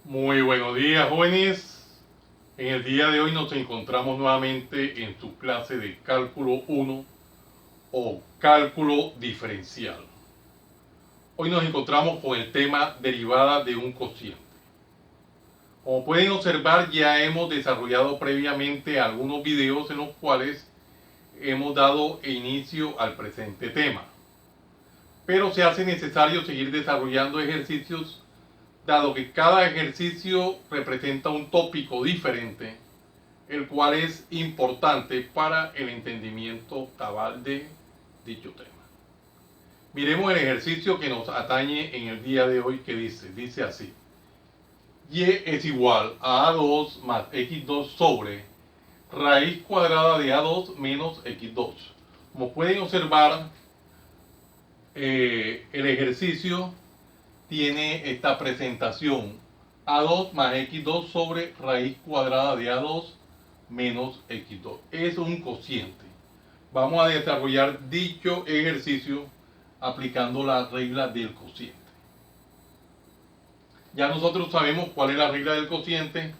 Muy buenos días, jóvenes. En el día de hoy nos encontramos nuevamente en tu clase de cálculo 1 o cálculo diferencial. Hoy nos encontramos con el tema derivada de un cociente. Como pueden observar, ya hemos desarrollado previamente algunos videos en los cuales hemos dado inicio al presente tema. Pero se hace necesario seguir desarrollando ejercicios dado que cada ejercicio representa un tópico diferente, el cual es importante para el entendimiento cabal de dicho tema. Miremos el ejercicio que nos atañe en el día de hoy que dice así: y es igual a a2 más x2 sobre raíz cuadrada de a2 menos x2. Como pueden observar, el ejercicio tiene esta presentación: a2 más x2 sobre raíz cuadrada de a2 menos x2. Es un cociente. Vamos a desarrollar dicho ejercicio aplicando la regla del cociente. Ya nosotros sabemos cuál es la regla del cociente.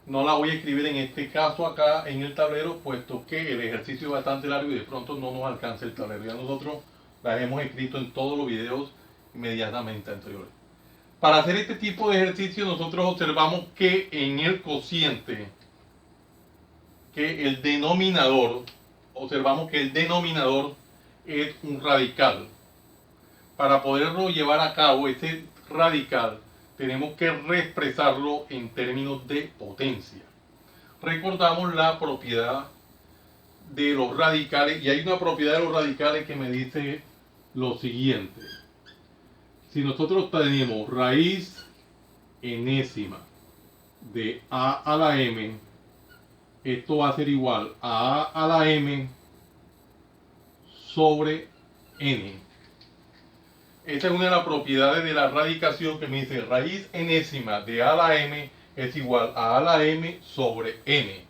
No la voy a escribir en este caso acá en el tablero, puesto que el ejercicio es bastante largo y de pronto no nos alcanza el tablero. Ya nosotros la hemos escrito en todos los videos inmediatamente anteriores. Para hacer este tipo de ejercicio nosotros observamos que en el cociente, que el denominador, observamos que el denominador es un radical. Para poderlo llevar a cabo, ese radical, tenemos que reexpresarlo en términos de potencia. Recordamos la propiedad de los radicales, y hay una propiedad de los radicales que me dice lo siguiente: si nosotros tenemos raíz enésima de a a la m, esto va a ser igual a la m sobre n. Esta es una de las propiedades de la radicación que me dice raíz enésima de a a la m es igual a la m sobre n.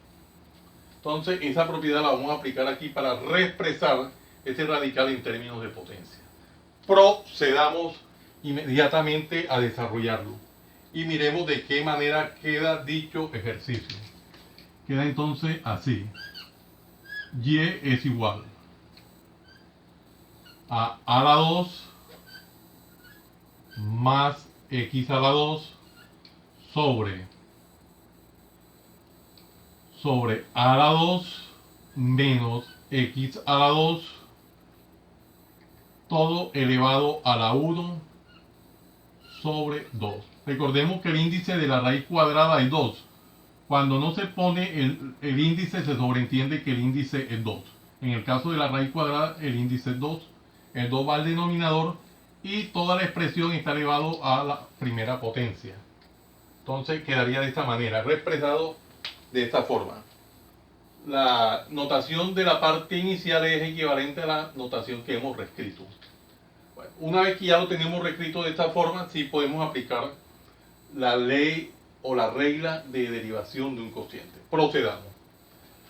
Entonces esa propiedad la vamos a aplicar aquí para reexpresar este radical en términos de potencia. Procedamos inmediatamente a desarrollarlo y miremos de qué manera queda dicho ejercicio. Queda entonces así: y es igual a la 2 más x a la 2 sobre a la 2 menos x a la 2, todo elevado a la 1 sobre 2. Recordemos que el índice de la raíz cuadrada es 2. Cuando no se pone el índice, se sobreentiende que el índice es 2. En el caso de la raíz cuadrada, el índice es 2. El 2 va al denominador y toda la expresión está elevado a la primera potencia. Entonces quedaría de esta manera, reexpresado de esta forma. La notación de la parte inicial es equivalente a la notación que hemos reescrito. Bueno, una vez que ya lo tenemos reescrito de esta forma, sí podemos aplicar la ley o la regla de derivación de un cociente. Procedamos.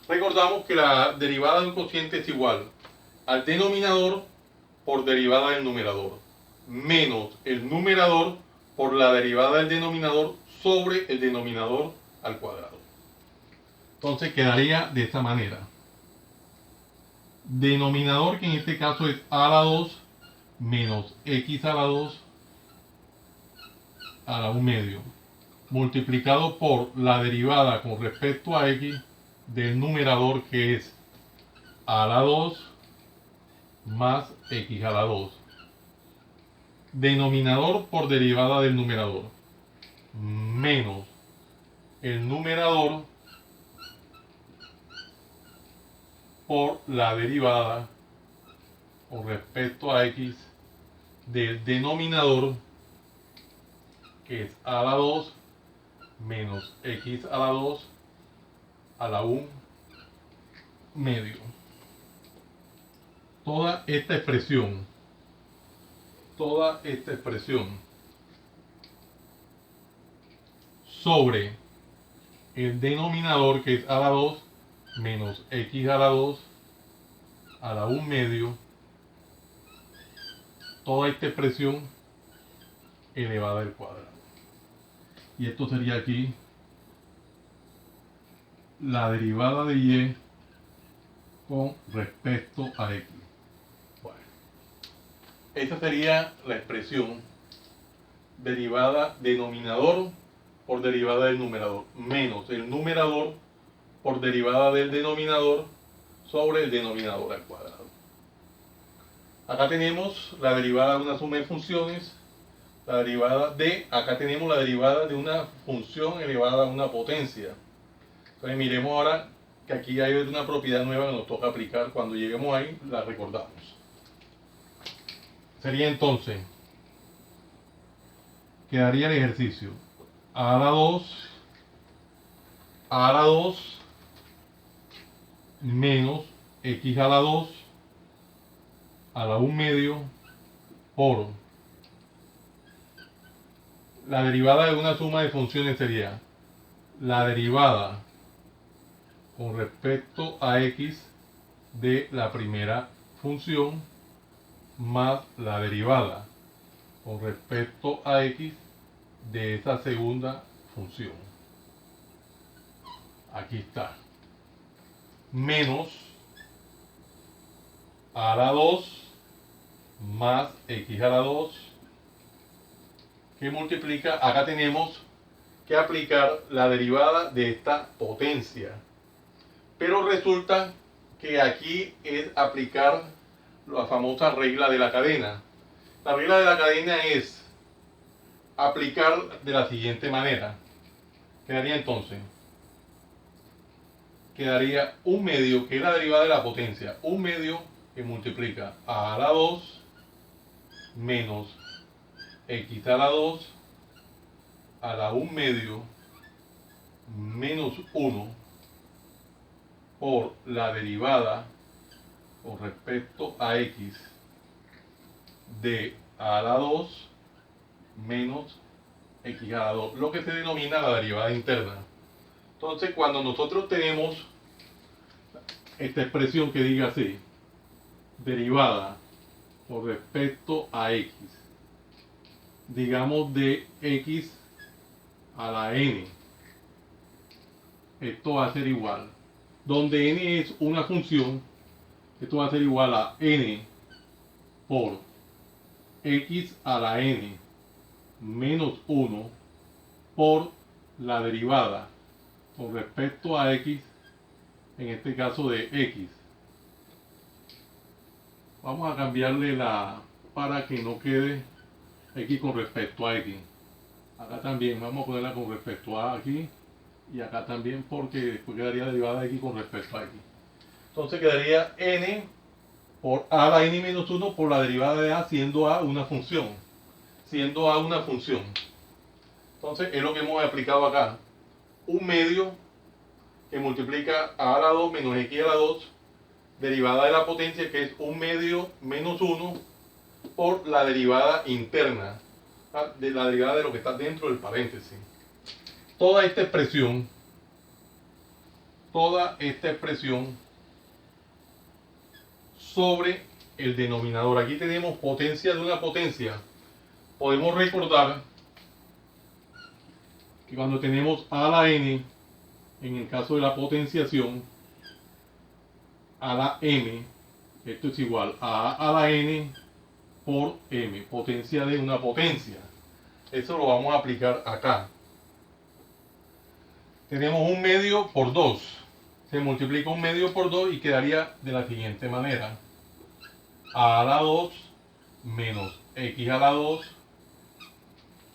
Recordamos que la derivada de un cociente es igual al denominador por derivada del numerador, menos el numerador por la derivada del denominador sobre el denominador al cuadrado. Entonces quedaría de esta manera: denominador, que en este caso es a la 2 menos x a la 2 a la 1 medio, multiplicado por la derivada con respecto a x del numerador, que es a la 2 más x a la 2. Denominador por derivada del numerador, menos el numerador por la derivada con respecto a x del denominador, que es a la 2 menos x a la 2 a la 1 medio. Toda esta expresión sobre el denominador, que es a la 2 menos x a la 2 a la 1 medio, toda esta expresión elevada al cuadrado. y esto sería aquí la derivada de y con respecto a x. Bueno, esa sería la expresión derivada denominador por derivada del numerador, menos el numerador por derivada del denominador sobre el denominador al cuadrado. Acá tenemos la derivada de una suma de funciones, la derivada de, acá tenemos la derivada de una función elevada a una potencia. Entonces miremos ahora que aquí hay una propiedad nueva que nos toca aplicar. Cuando lleguemos ahí, la recordamos. Sería entonces, quedaría el ejercicio a la 2 menos x a la 2 a la 1 medio por la derivada de una suma de funciones sería la derivada con respecto a x de la primera función más la derivada con respecto a x de esa segunda función. Aquí está. Menos a la 2 más x a la 2 que multiplica, acá tenemos que aplicar la derivada de esta potencia, pero resulta que aquí es aplicar la famosa regla de la cadena. La regla de la cadena es aplicar de la siguiente manera. Quedaría entonces, quedaría un medio, que es la derivada de la potencia, un medio que multiplica a la 2 menos x a la 2 a la 1 medio menos 1 por la derivada con respecto a x de a la 2 menos x a la 2, lo que se denomina la derivada interna. Entonces, cuando nosotros tenemos esta expresión que diga así, derivada con respecto a x, digamos de x a la n, esto va a ser igual, donde n es una función, esto va a ser igual a n por x a la n menos 1 por la derivada con respecto a x, en este caso de x. Vamos a cambiarle la, para que no quede x con respecto a x. Acá también vamos a ponerla con respecto a aquí y acá también, porque después quedaría derivada de x con respecto a x. Entonces quedaría n por a la n menos 1 por la derivada de a, siendo a una función. Siendo a una función. Entonces es lo que hemos aplicado acá. Un medio que multiplica a la 2 menos x a la 2, derivada de la potencia, que es un medio menos 1 por la derivada interna, de la derivada de lo que está dentro del paréntesis. Toda esta expresión sobre el denominador. Aquí tenemos potencia de una potencia. Podemos recordar que cuando tenemos a la n, en el caso de la potenciación, a la m, esto es igual a la n por m, potencia de una potencia. Eso lo vamos a aplicar acá. Tenemos un medio por 2. Se multiplica un medio por 2 y quedaría de la siguiente manera. A la 2 menos x a la 2,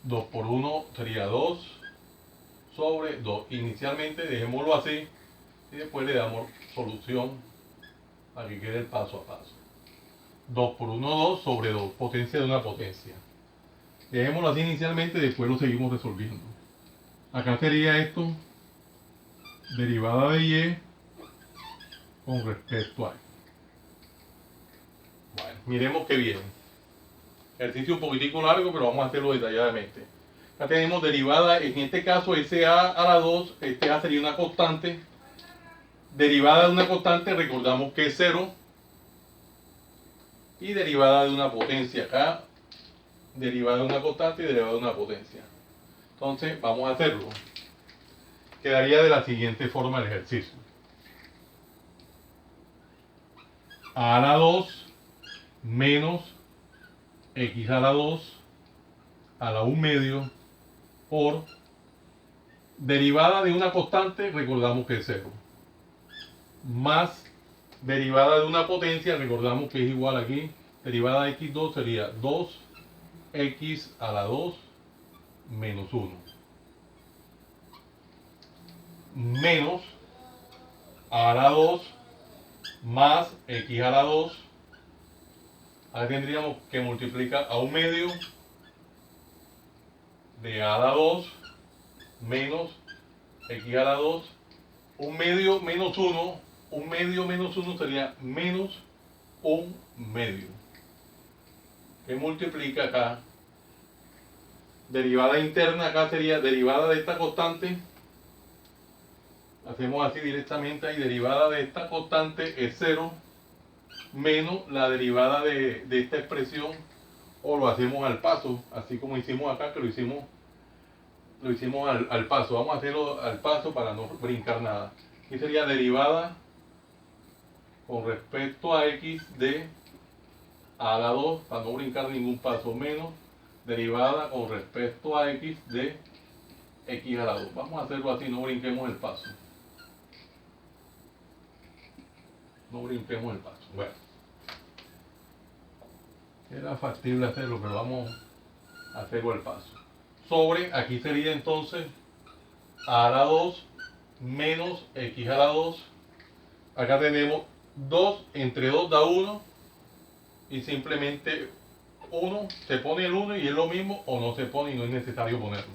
2 por 1 sería 2 sobre 2. Inicialmente dejémoslo así y después le damos solución para que quede el paso a paso. 2 por 1, 2 sobre 2, potencia de una potencia. Dejémoslo así inicialmente y después lo seguimos resolviendo. Acá sería esto, derivada de y con respecto a y. Bueno, miremos qué bien. Ejercicio un poquitico largo, pero vamos a hacerlo detalladamente. Acá tenemos derivada, en este caso ese a la 2, este a sería una constante. Derivada de una constante, recordamos que es 0. Y derivada de una potencia acá, derivada de una constante y derivada de una potencia. Entonces vamos a hacerlo. Quedaría de la siguiente forma el ejercicio. A a la 2 menos x a la 2 a la 1 medio por derivada de una constante, recordamos que es 0, más derivada de una potencia, recordamos que es igual aquí, derivada de x2 sería 2x a la 2 menos 1, menos a la 2 más x a la 2, ahora tendríamos que multiplicar a 1 medio de a la 2 menos x a la 2, 1 medio menos 1, 1 medio menos 1 sería menos 1 medio, que multiplica acá, derivada interna acá sería derivada de esta constante, hacemos así directamente ahí, derivada de esta constante es 0, menos la derivada de esta expresión, o lo hacemos al paso, así como hicimos acá, que lo hicimos al paso. Vamos a hacerlo al paso para no brincar nada. Aquí sería derivada con respecto a x de a la 2, para no brincar ningún paso, menos derivada con respecto a x de x a la 2. Vamos a hacerlo así, no brinquemos el paso. No brinquemos el paso. Bueno, era factible hacerlo, pero vamos a hacerlo al paso. Sobre, aquí sería entonces a la 2 menos x a la 2. Acá tenemos 2 entre 2 da 1 y simplemente 1, se pone el 1 y es lo mismo, o no se pone y no es necesario ponerlo.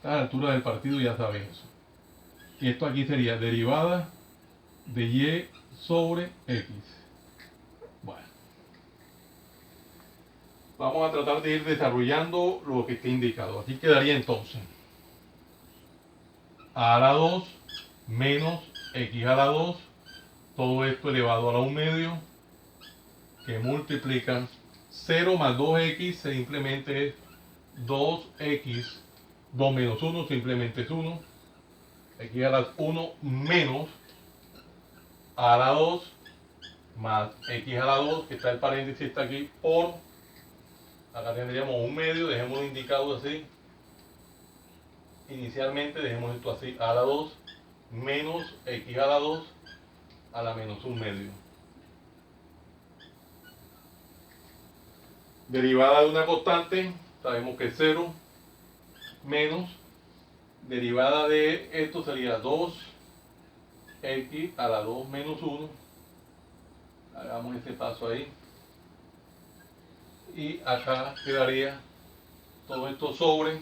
A la altura del partido ya saben eso. Y esto aquí sería derivada de y sobre x. Bueno, vamos a tratar de ir desarrollando lo que esté indicado. Aquí quedaría entonces a la 2 menos x a la 2, todo esto elevado a la 1 medio, que multiplican 0 más 2x simplemente es 2x, 2 menos 1 simplemente es 1, x a la 1 menos a la 2 más x a la 2, que está el paréntesis, está aquí, por, acá tendríamos 1 medio, dejémoslo indicado así, inicialmente dejemos esto así, a la 2 menos x a la 2 a la menos 1 medio. Derivada de una constante, sabemos que es 0, menos derivada de esto sería 2x a la 2 menos 1. Hagamos este paso ahí. Y acá quedaría todo esto sobre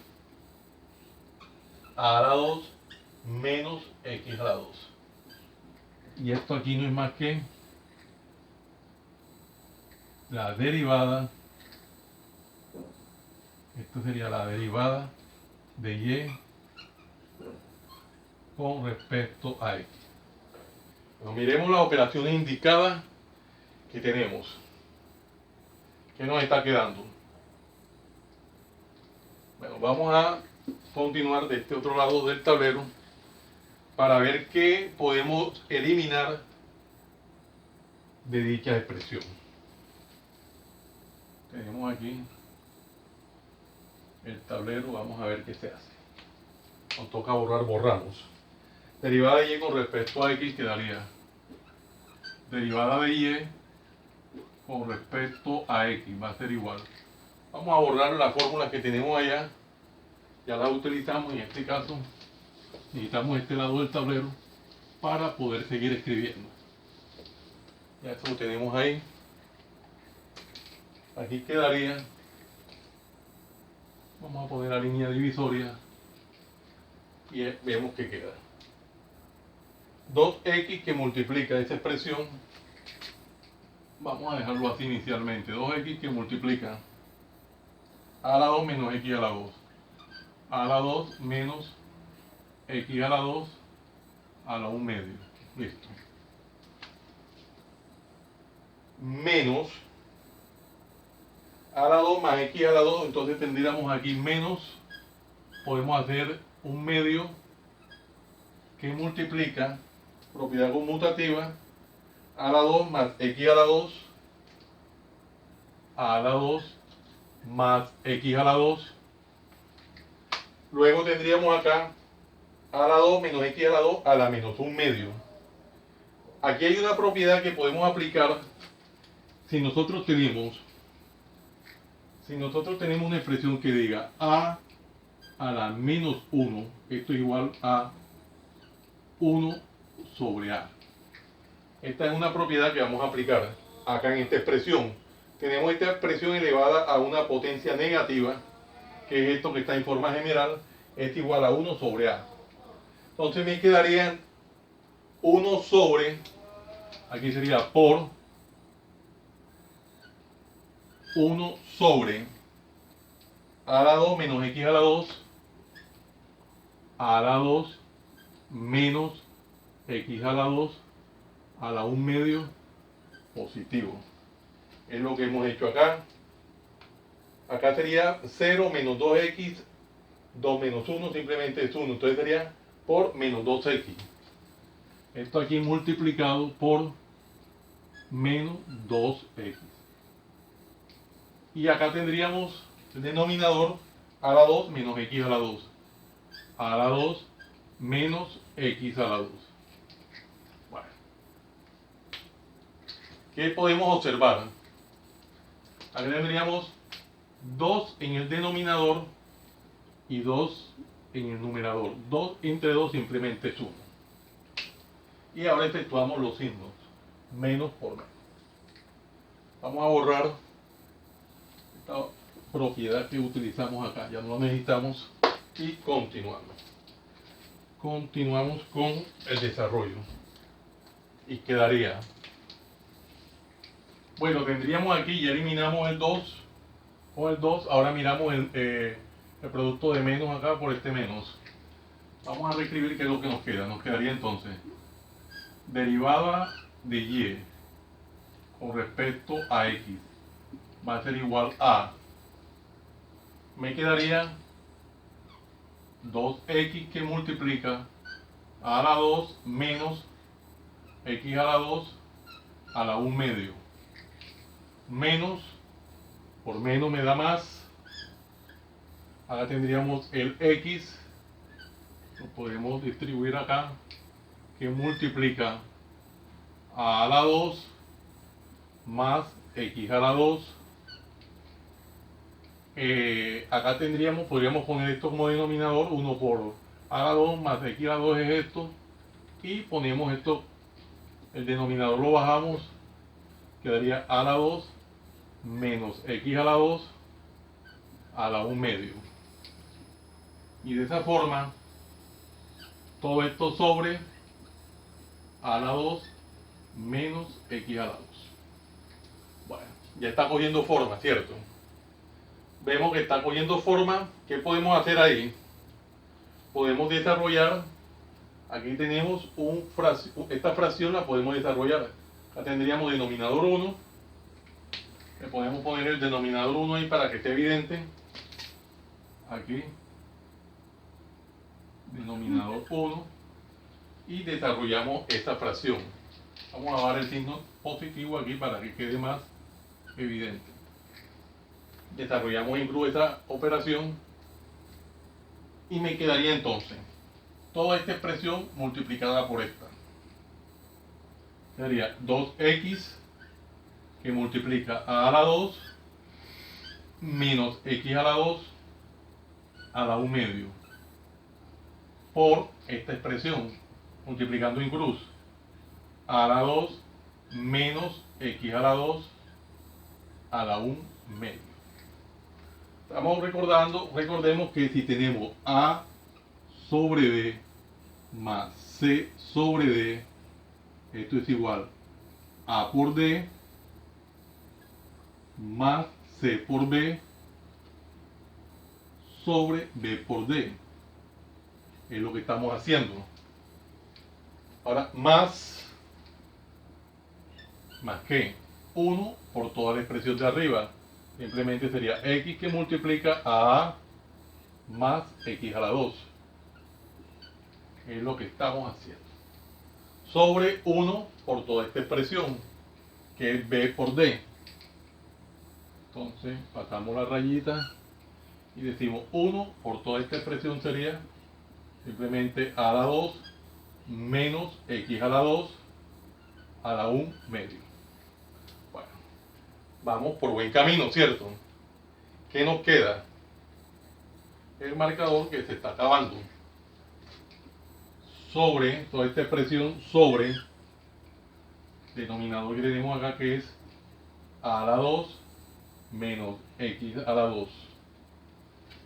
a la 2 menos x a la 2. Y esto aquí no es más que la derivada, esto sería la derivada de y con respecto a x. Bueno, miremos las operaciones indicadas que tenemos. ¿Qué nos está quedando? Bueno, vamos a continuar de este otro lado del tablero para ver qué podemos eliminar de dicha expresión. Tenemos aquí el tablero, vamos a ver qué se hace. Nos toca borrar, borramos. Derivada de y con respecto a x quedaría derivada de y con respecto a x, va a ser igual. Vamos a borrar la fórmula que tenemos allá, ya la utilizamos, en este caso necesitamos este lado del tablero para poder seguir escribiendo. Ya esto lo tenemos ahí. Aquí quedaría, vamos a poner la línea divisoria y vemos que queda 2x que multiplica esa expresión, vamos a dejarlo así inicialmente, 2x que multiplica a la 2 menos x a la 2, a la 2 menos x a la 2 a la 1 medio, listo, menos a la 2 más x a la 2, entonces tendríamos aquí menos podemos hacer un medio que multiplica propiedad conmutativa a la 2 más x a la 2 a la 2 más x a la 2. Luego tendríamos acá a la 2 menos x a la 2 a la menos 1 medio. Aquí hay una propiedad que podemos aplicar si nosotros tenemos una expresión que diga a la menos 1, esto es igual a 1 sobre a. Esta es una propiedad que vamos a aplicar acá en esta expresión. Tenemos esta expresión elevada a una potencia negativa, que es esto que está en forma general, es igual a 1 sobre a. Entonces me quedaría 1 sobre, aquí sería por 1 sobre a la 2 menos x a la 2 a la 2 menos x a la 2 a la 1 medio positivo. Es lo que hemos hecho acá. Acá sería 0 menos 2x, 2 menos 1 simplemente es 1. Entonces sería por menos 2x. Esto aquí multiplicado por menos 2x. Y acá tendríamos el denominador a la 2 menos x a la 2. A la 2 menos x a la 2. Bueno. ¿Qué podemos observar? Acá tendríamos 2 en el denominador y 2 en el numerador. 2 entre 2 simplemente es 1. Y ahora efectuamos los signos. Menos por menos. Vamos a borrar esta propiedad que utilizamos acá. Ya no la necesitamos. Y continuamos. Continuamos con el desarrollo. Y quedaría. Bueno, tendríamos aquí, ya eliminamos el 2 con el 2. Ahora miramos el producto de menos acá por este menos. Vamos a reescribir qué es lo que nos queda. Nos quedaría entonces derivada de y con respecto a x va a ser igual a, me quedaría 2x que multiplica a la 2 menos x a la 2 a la 1 medio. Menos, por menos me da más. Ahora tendríamos el x, lo podemos distribuir acá, que multiplica a la 2 más x a la 2. Acá podríamos poner esto como denominador, 1 por a la 2 más x a la 2 es esto, y ponemos esto, el denominador lo bajamos, quedaría a la 2 menos x a la 2 a la 1 medio. Y de esa forma, todo esto sobre a la 2 menos x a la 2. Bueno, ya está cogiendo forma, ¿cierto? Vemos que está cogiendo forma. ¿Qué podemos hacer ahí? Podemos desarrollar. Aquí tenemos esta fracción la podemos desarrollar. Acá tendríamos denominador 1. Le podemos poner el denominador 1 ahí para que esté evidente. Aquí. Denominador 1. Y desarrollamos esta fracción. Vamos a dar el signo positivo aquí para que quede más evidente. Desarrollamos incluso esta operación y me quedaría entonces toda esta expresión multiplicada por esta. Sería 2x que multiplica a la 2 menos x a la 2 a la 1 medio por esta expresión multiplicando en cruz a la 2 menos x a la 2 a la 1 medio. Recordemos que si tenemos a sobre b más c sobre d, esto es igual a A por d más c por b sobre b por d. Es lo que estamos haciendo. Ahora, más que 1 por toda la expresión de arriba. Simplemente sería x que multiplica a más x a la 2. Es lo que estamos haciendo. Sobre 1 por toda esta expresión, que es b por d. Entonces pasamos la rayita y decimos 1 por toda esta expresión sería simplemente a la 2 menos x a la 2 a la 1 medio. Bueno, vamos por buen camino, ¿cierto? ¿Qué nos queda? El marcador que se está acabando. Sobre toda esta expresión, sobre denominador que tenemos acá, que es a la 2 menos x a la 2.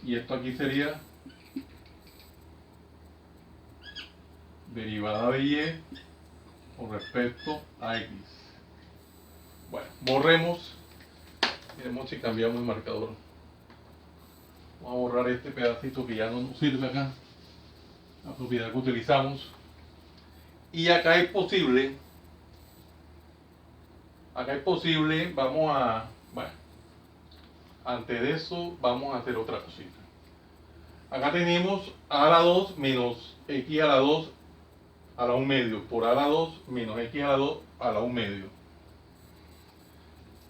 Y esto aquí sería derivada de y con respecto a x. Bueno, borremos. Miremos si cambiamos el marcador. Vamos a borrar este pedacito que ya no nos sirve acá, la propiedad que utilizamos. Y acá es posible, bueno, antes de eso vamos a hacer otra cosita. Acá tenemos a la 2 menos x a la 2 a la 1 medio, por a la 2 menos x a la 2 a la 1 medio.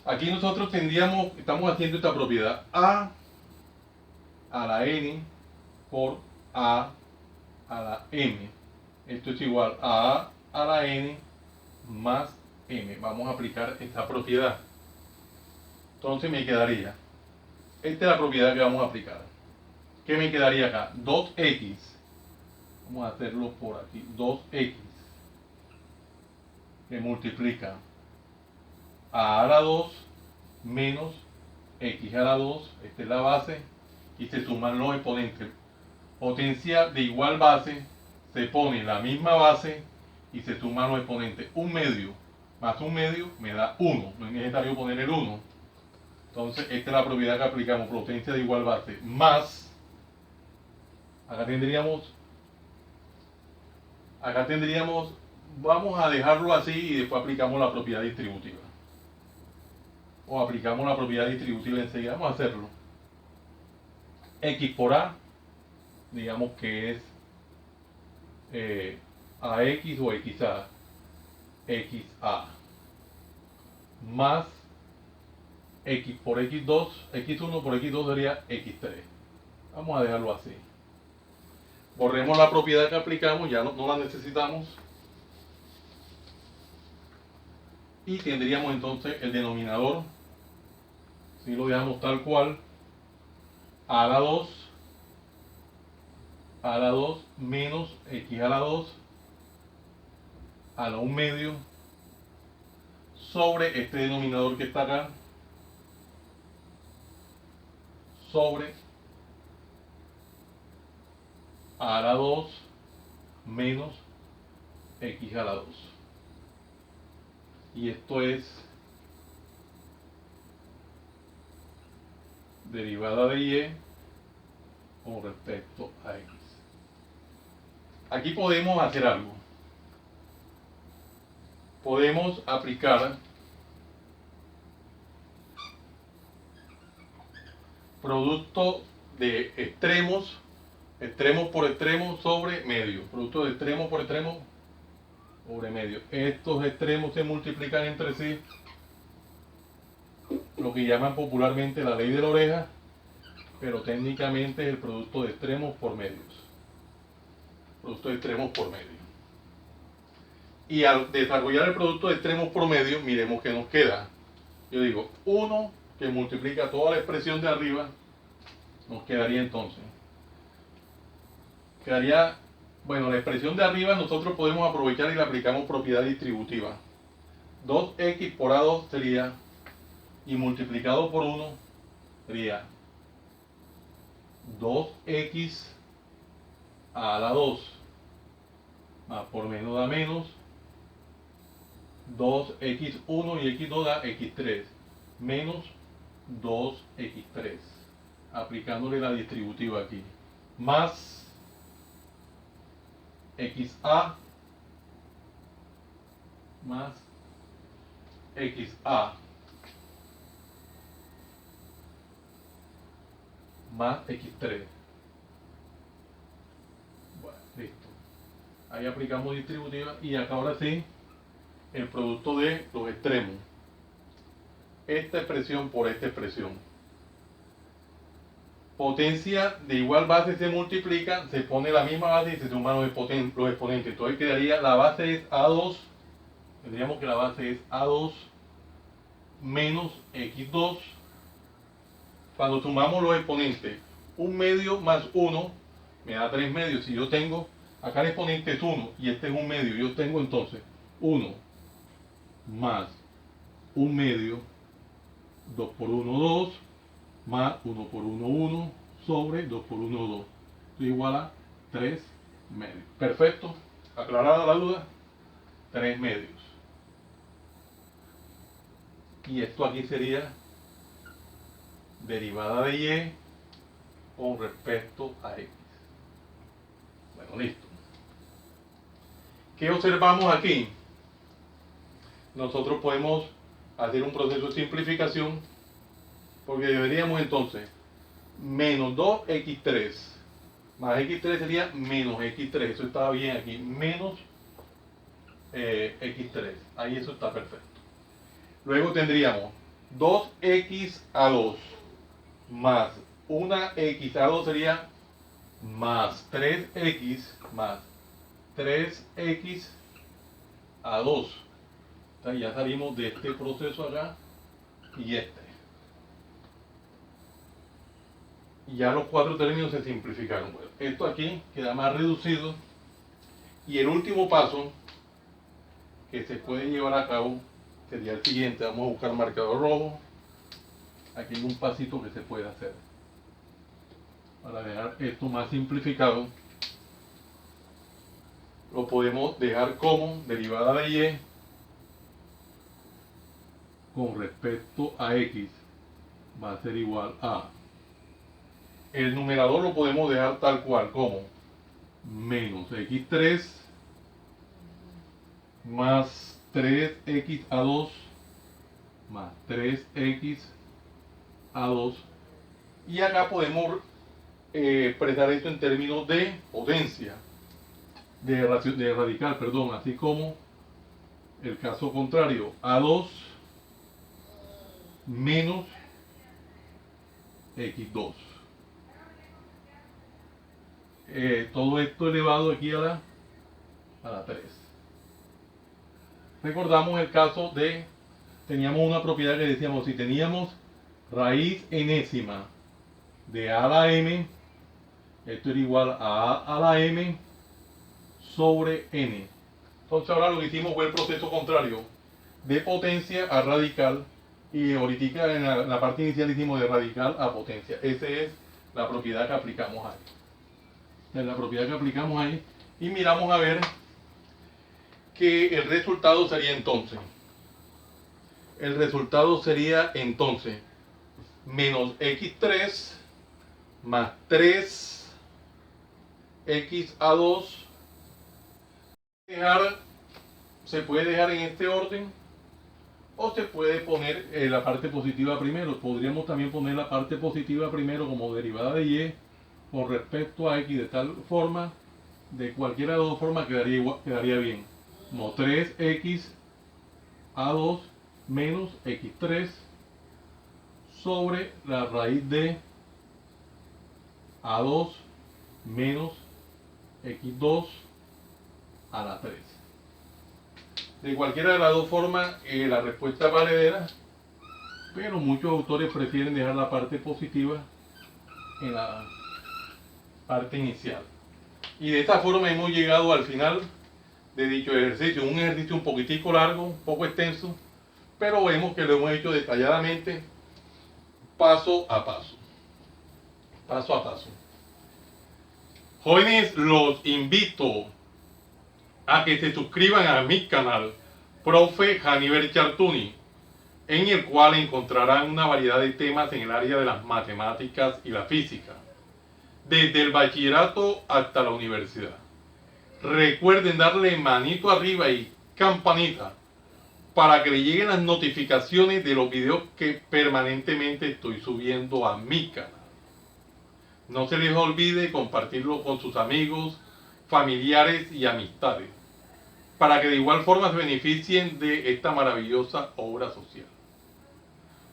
Aquí nosotros estamos haciendo esta propiedad a la n por a la m. Esto es igual a la n más m. Vamos a aplicar esta propiedad. Entonces me quedaría, esta es la propiedad que vamos a aplicar. ¿Qué me quedaría acá? 2x. Vamos a hacerlo por aquí. 2x que multiplica a la 2 menos x a la 2. Esta es la base. Y se suman los exponentes. Potencia de igual base, se pone la misma base y se suman los exponentes. 1 medio más 1 medio me da 1. No es necesario poner el 1. Entonces, esta es la propiedad que aplicamos. Potencia de igual base más. Acá tendríamos, vamos a dejarlo así y después aplicamos la propiedad distributiva. O aplicamos la propiedad distributiva enseguida. Vamos a hacerlo. X por A, digamos que es AX o XA, XA, más X por X2, X1 por X2 sería X3. Vamos a dejarlo así. Borremos la propiedad que aplicamos, ya no la necesitamos. Y tendríamos entonces el denominador, si lo dejamos tal cual, a la 2 menos x a la 2 a la 1 medio sobre este denominador que está acá, sobre a la 2 menos x a la 2. Y esto es derivada de y con respecto a x. Aquí podemos hacer algo. Podemos aplicar producto de extremos por extremo sobre medio. Producto de extremo por extremo sobre medio. Estos extremos se multiplican entre sí, lo que llaman popularmente la ley de la oreja, pero técnicamente es el producto de extremos por medios. Producto de extremos por medio. Y al desarrollar el producto de extremos por medio, miremos qué nos queda. Yo digo, 1 que multiplica toda la expresión de arriba, nos quedaría entonces. Bueno, la expresión de arriba nosotros podemos aprovechar y le aplicamos propiedad distributiva. 2x por a2 sería, y multiplicado por 1 sería 2x a la 2 más por menos da menos 2x1 y x2 da x3 menos 2x3, aplicándole la distributiva aquí, más xa más xa más x3 Listo. Ahí aplicamos distributiva y acá ahora sí el producto de los extremos. Esta expresión por esta expresión. Potencia de igual base se multiplica, se pone la misma base y se suman los exponentes. Entonces quedaría, la base es A2, tendríamos que la base es A2 menos X2. Cuando sumamos los exponentes, 1 medio más 1 me da 3 medios. Si yo tengo, acá el exponente es 1 y este es 1 medio, yo tengo entonces 1 más 1 medio, 2 por 1, 2, más 1 por 1, 1, sobre 2 por 1, 2. Esto es igual a 3 medios. Perfecto. Aclarada la duda, 3 medios. Y esto aquí sería derivada de y con respecto a x. Bueno, listo. ¿Qué observamos aquí? Nosotros podemos hacer un proceso de simplificación, porque deberíamos entonces menos 2x3 más x3 sería menos x3. Eso estaba bien aquí, menos x3. Ahí eso está perfecto. Luego tendríamos 2x a 2 más 1x a 2 sería más 3x más 3x a 2. Entonces ya salimos de este proceso acá y este. Y ya los cuatro términos se simplificaron. Bueno, esto aquí queda más reducido. Y el último paso que se puede llevar a cabo sería el siguiente. Vamos a buscar marcador rojo. Aquí hay un pasito que se puede hacer para dejar esto más simplificado. Lo podemos dejar como derivada de y con respecto a x va a ser igual a, el numerador lo podemos dejar tal cual como menos x3 más 3x a 2 más 3x a 2, y acá podemos expresar esto en términos de potencia, de radical, perdón, así como el caso contrario, a2 menos x2. Todo esto elevado aquí a la 3. Recordamos el caso de, teníamos una propiedad que decíamos, si teníamos raíz enésima de a a la m, esto era igual a la m sobre n. Entonces ahora lo que hicimos fue el proceso contrario, de potencia a radical, y ahorita en la parte inicial hicimos de radical a potencia. Esa es la propiedad que aplicamos ahí. Es la propiedad que aplicamos ahí, y miramos a ver que el resultado sería entonces, menos x3 más 3x a 2. Se puede dejar en este orden, o se puede poner la parte positiva primero. Podríamos también poner la parte positiva primero como derivada de y con respecto a x, de tal forma, de cualquiera de las dos formas quedaría bien. Como 3x a 2 menos x3 sobre la raíz de a2 menos x2 a la 3. De cualquiera de las dos formas, la respuesta es valedera, pero muchos autores prefieren dejar la parte positiva en la parte inicial. Y de esta forma hemos llegado al final de dicho ejercicio. Un ejercicio un poquitico largo, un poco extenso, pero vemos que lo hemos hecho detalladamente, paso a paso. Paso a paso. Jóvenes, los invito a que se suscriban a mi canal Profe Janiver Chartuni, en el cual encontrarán una variedad de temas en el área de las matemáticas y la física, desde el bachillerato hasta la universidad. Recuerden darle manito arriba y campanita para que le lleguen las notificaciones de los videos que permanentemente estoy subiendo a mi canal. No se les olvide compartirlo con sus amigos familiares y amistades, para que de igual forma se beneficien de esta maravillosa obra social.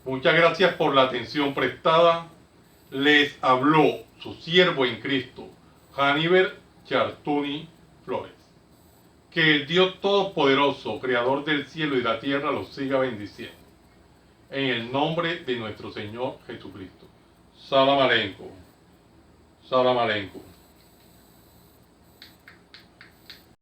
Muchas gracias por la atención prestada. Les habló su siervo en Cristo, Hannibal Chartuni Flores. Que el Dios Todopoderoso, Creador del cielo y de la tierra, los siga bendiciendo. En el nombre de nuestro Señor Jesucristo. Salam aleikum. Salam aleikum.